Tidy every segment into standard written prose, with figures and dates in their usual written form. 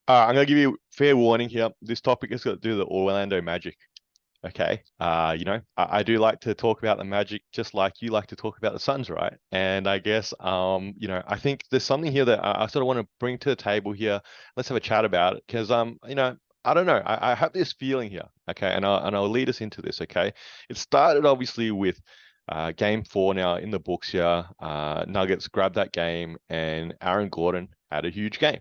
I'm gonna give you fair warning here. This topic has got to do with the Orlando Magic. Okay. I do like to talk about the Magic just like you like to talk about the Suns, right? And I guess, I think there's something here that I sort of want to bring to the table here. Let's have a chat about it because, I don't know. I have this feeling here. Okay, and I'll lead us into this. Okay, it started obviously with game four now in the books here. Nuggets grabbed that game, and Aaron Gordon had a huge game.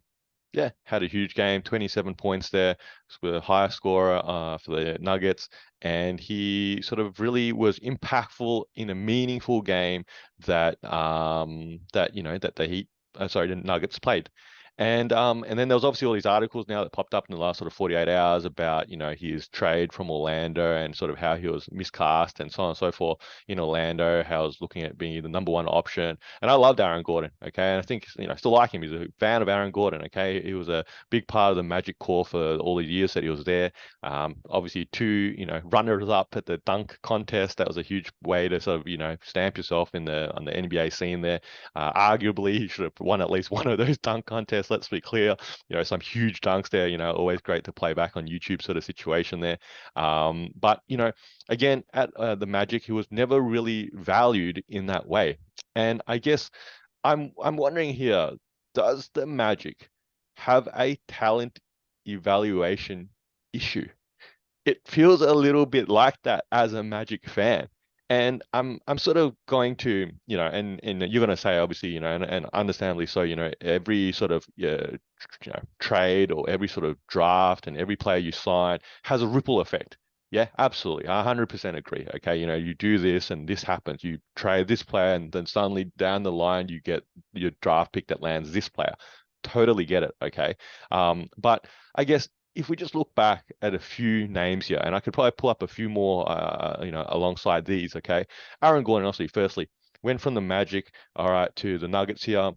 Yeah, had a huge game, 27 points there, was the highest scorer for the Nuggets, and he sort of really was impactful in a meaningful game that the the Nuggets played. And then there was obviously all these articles now that popped up in the last sort of 48 hours about, his trade from Orlando and sort of how he was miscast and so on and so forth in Orlando, how he was looking at being the number one option. And I loved Aaron Gordon, okay? And I think, still like him. He's a fan of Aaron Gordon, okay? He was a big part of the Magic core for all the years that he was there. Obviously, two, runners up at the dunk contest. That was a huge way to sort of, stamp yourself in the on the NBA scene there. Arguably, he should have won at least one of those dunk contests. Let's be clear. Some huge dunks there. Always great to play back on YouTube sort of situation there. But again, at the Magic, he was never really valued in that way. And I guess I'm wondering here, does the Magic have a talent evaluation issue? It feels a little bit like that as a Magic fan. And I'm sort of going to, and you're going to say obviously, and understandably so, every sort of trade or every sort of draft and every player you sign has a ripple effect. Yeah, absolutely. I 100% agree. Okay, you do this and this happens. You trade this player and then suddenly down the line you get your draft pick that lands this player. Totally get it. Okay. But I guess if we just look back at a few names here, and I could probably pull up a few more, alongside these. Okay, Aaron Gordon, obviously, firstly, went from the Magic, all right, to the Nuggets here.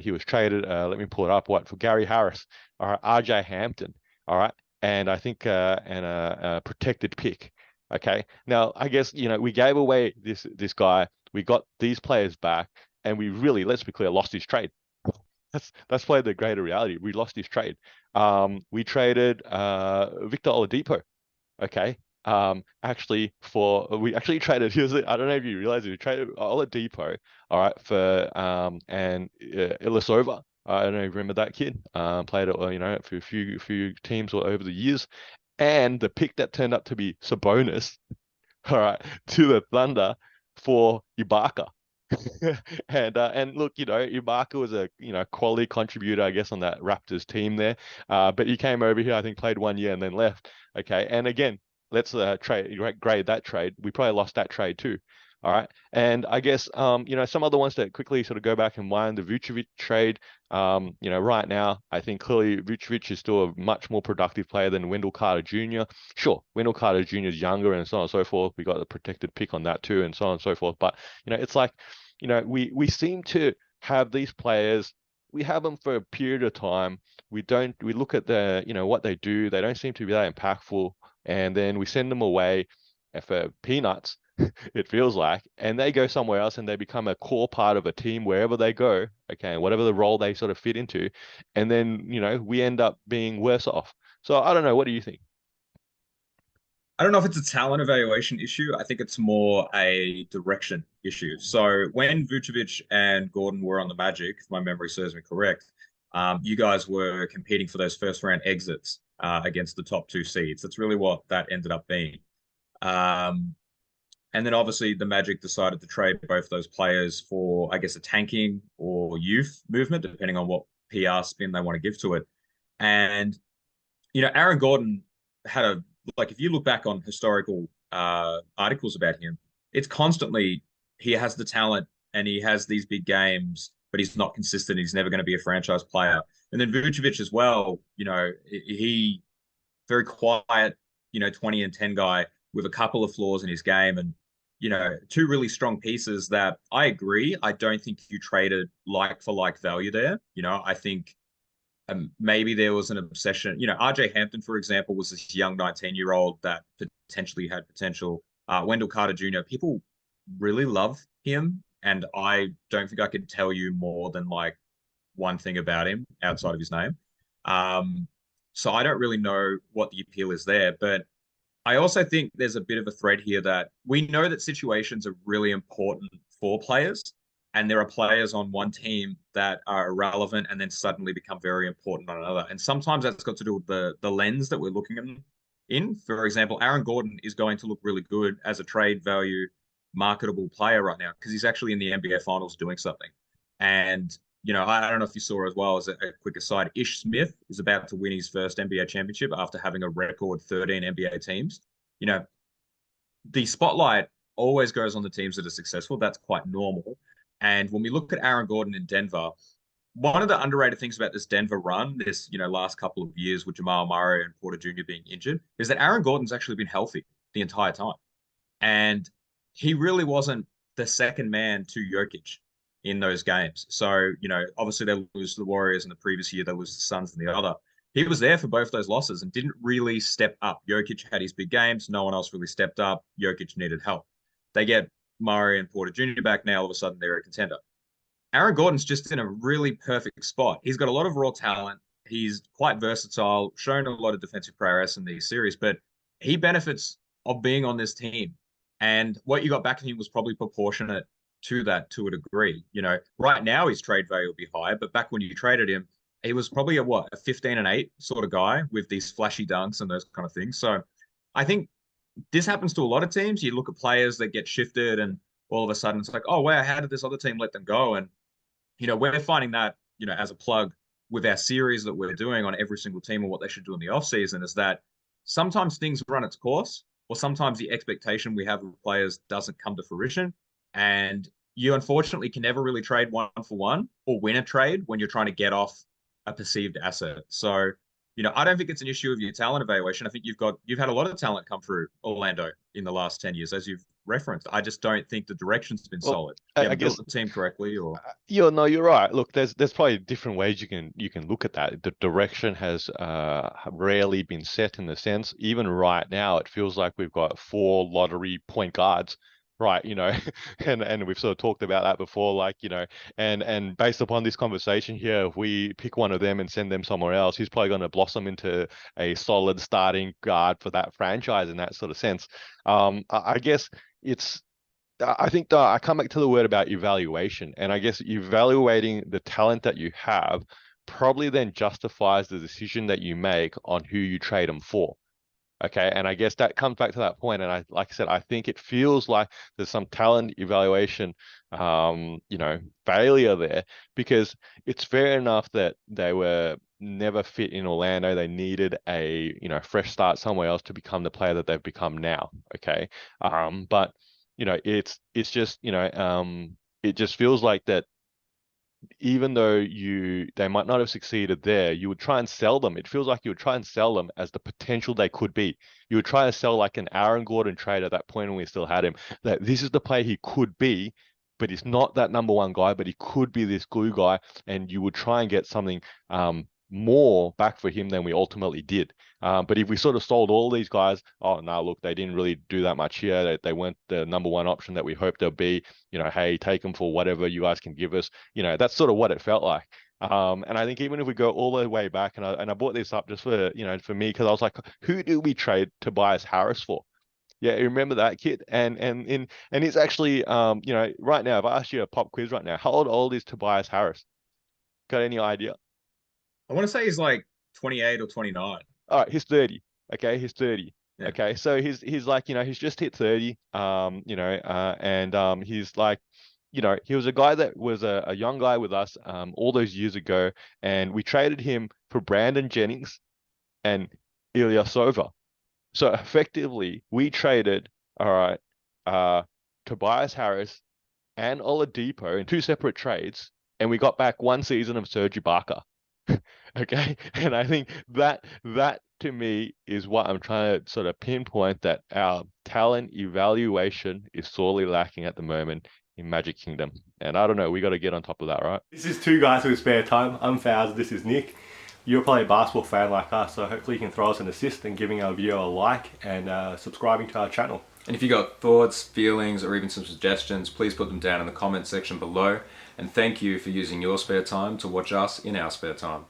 He was traded. Let me pull it up. What for Gary Harris? All right, RJ Hampton. All right, and I think and a protected pick. Okay, now I guess we gave away this guy. We got these players back, and we really, let's be clear, lost his trade. That's probably the greater reality. We lost his trade. We traded Victor Oladipo. Okay. Actually, for we actually traded. I don't know if you realize it. We traded Oladipo. All right, for and Ilyasova. I don't know if you remember that kid. Played for a few teams all over the years, and the pick that turned up to be Sabonis. All right, to the Thunder for Ibaka. And look, Ibaka was a quality contributor, I guess, on that Raptors team there. But he came over here, I think, played 1 year and then left. Okay, and again, let's grade that trade. We probably lost that trade too. All right, and I guess some other ones that quickly sort of go back and wind the Vucevic trade. Right now, I think clearly Vucevic is still a much more productive player than Wendell Carter Jr. Sure, Wendell Carter Jr. is younger and so on and so forth. We got the protected pick on that too, and so on and so forth. But it's like we seem to have these players. We have them for a period of time. We look at what they do. They don't seem to be that impactful. And then we send them away for peanuts, it feels like, and they go somewhere else and they become a core part of a team wherever they go, okay, whatever the role they sort of fit into. And then, we end up being worse off. So I don't know. What do you think? I don't know if it's a talent evaluation issue. I think it's more a direction issue. So when Vucevic and Gordon were on the Magic, if my memory serves me correct, you guys were competing for those first round exits against the top two seeds. That's really what that ended up being. Um, and then obviously the Magic decided to trade both those players for, I guess, a tanking or youth movement, depending on what PR spin they want to give to it. And Aaron Gordon had a like if you look back on historical articles about him, it's constantly he has the talent and he has these big games, but he's not consistent. He's never going to be a franchise player. And then Vucevic as well, he very quiet, 20 and 10 guy with a couple of flaws in his game and two really strong pieces that I agree. I don't think you traded like for like value there. I think maybe there was an obsession. RJ Hampton, for example, was this young 19-year-old that potentially had potential. Wendell Carter Jr., people really love him. And I don't think I could tell you more than like one thing about him outside of his name. Um, so I don't really know what the appeal is there, but I also think there's a bit of a thread here that we know that situations are really important for players, and there are players on one team that are irrelevant and then suddenly become very important on another. And sometimes that's got to do with the lens that we're looking at them in. For example, Aaron Gordon is going to look really good as a trade value marketable player right now because he's actually in the NBA Finals doing something. And I don't know if you saw as well as a quick aside, Ish Smith is about to win his first NBA championship after having a record 13 NBA teams. You know, the spotlight always goes on the teams that are successful. That's quite normal. And when we look at Aaron Gordon in Denver, one of the underrated things about this Denver run, this last couple of years with Jamal Murray and Porter Jr. being injured, is that Aaron Gordon's actually been healthy the entire time, and he really wasn't the second man to Jokic in those games. So obviously they lose to the Warriors in the previous year, they lose to the Suns in the other. He was there for both those losses and didn't really step up. Jokic had his big games, no one else really stepped up. Jokic needed help. They get Murray and Porter Jr. back now. All of a sudden they're a contender. Aaron Gordon's just in a really perfect spot. He's got a lot of raw talent. He's quite versatile, shown a lot of defensive prowess in these series, but he benefits of being on this team. And what you got back in him was probably proportionate to that to a degree. Right now his trade value will be high, but back when you traded him, he was probably a 15-8 sort of guy with these flashy dunks and those kind of things. So I think this happens to a lot of teams. You look at players that get shifted and all of a sudden it's like, oh wow, how did this other team let them go? And we're finding that, as a plug with our series that we're doing on every single team and what they should do in the off season is that sometimes things run its course, or sometimes the expectation we have of players doesn't come to fruition. And you unfortunately can never really trade one for one or win a trade when you're trying to get off a perceived asset. So, I don't think it's an issue of your talent evaluation. I think you've had a lot of talent come through Orlando in the last 10 years, as you've referenced. I just don't think the direction's been Well, solid. I, You I haven't guess built the team correctly, or no, you're right. Look, there's probably different ways you can look at that. The direction has rarely been set in the sense. Even right now, it feels like we've got 4 lottery point guards, right? And we've sort of talked about that before, like and based upon this conversation here, if we pick one of them and send them somewhere else, he's probably going to blossom into a solid starting guard for that franchise in that sort of sense. I guess it's I think I come back to the word about evaluation, and I guess evaluating the talent that you have probably then justifies the decision that you make on who you trade them for. Okay, and I guess that comes back to that point, and like I said, I think it feels like there's some talent evaluation, failure there because it's fair enough that they were never fit in Orlando. They needed a fresh start somewhere else to become the player that they've become now. Okay, but it's just it just feels like that even though they might not have succeeded there, you would try and sell them. It feels like you would try and sell them as the potential they could be. You would try to sell like an Aaron Gordon trade at that point when we still had him, that this is the player he could be, but he's not that number one guy, but he could be this glue guy, and you would try and get something more back for him than we ultimately did. But if we sort of sold all these guys, oh no, look, they didn't really do that much here. They weren't the number one option that we hoped they'll be. Hey, take them for whatever you guys can give us. That's sort of what it felt like. And I think even if we go all the way back, and I brought this up just for for me because I was like, who do we trade Tobias Harris for? Yeah, you remember that kid? And he's actually right now, if I ask you a pop quiz right now, how old is Tobias Harris? Got any idea? I want to say he's like 28 or 29. All right, he's 30. Okay, he's 30. Yeah. Okay, so he's like, he's just hit 30. And he's like, he was a guy that was a young guy with us all those years ago, and we traded him for Brandon Jennings and Ilyasova. So effectively, we traded, all right, Tobias Harris and Oladipo in 2 separate trades, and we got back 1 season of Serge Ibaka. Okay, and I think that to me is what I'm trying to sort of pinpoint, that our talent evaluation is sorely lacking at the moment in Magic Kingdom. And I don't know, we got to get on top of that, right? This is Two Guys With Spare Time. I'm Faz, this is Nick. You're probably a basketball fan like us, so hopefully you can throw us an assist and giving our video a like and subscribing to our channel. And if you got thoughts, feelings, or even some suggestions, please put them down in the comment section below. And thank you for using your spare time to watch us in our spare time.